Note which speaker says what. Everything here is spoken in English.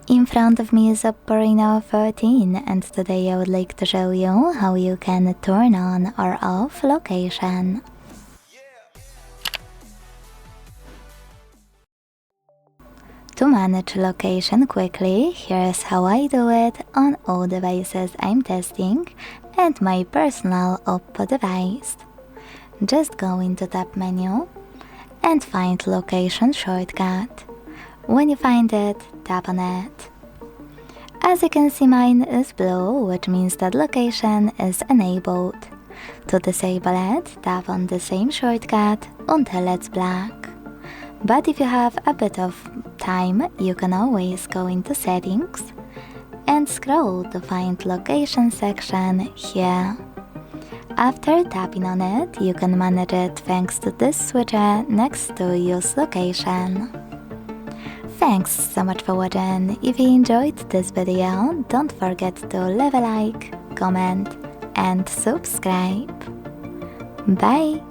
Speaker 1: In front of me is OPPO Reno 13 and today I would like to show you how you can turn on or off location. To manage location quickly, here's how I do it on all devices I'm testing and my personal OPPO device. Just go into Tab menu and find Location shortcut. When you find it, tap on it. As you can see, mine is blue, which means that location is enabled. To disable it, tap on the same shortcut until it's black. But if you have a bit of time, you can always go into Settings and scroll to find Location section here. After tapping on it, you can manage it thanks to this switcher next to Use Location. Thanks so much for watching. If you enjoyed this video, don't forget to leave a like, comment and subscribe. Bye!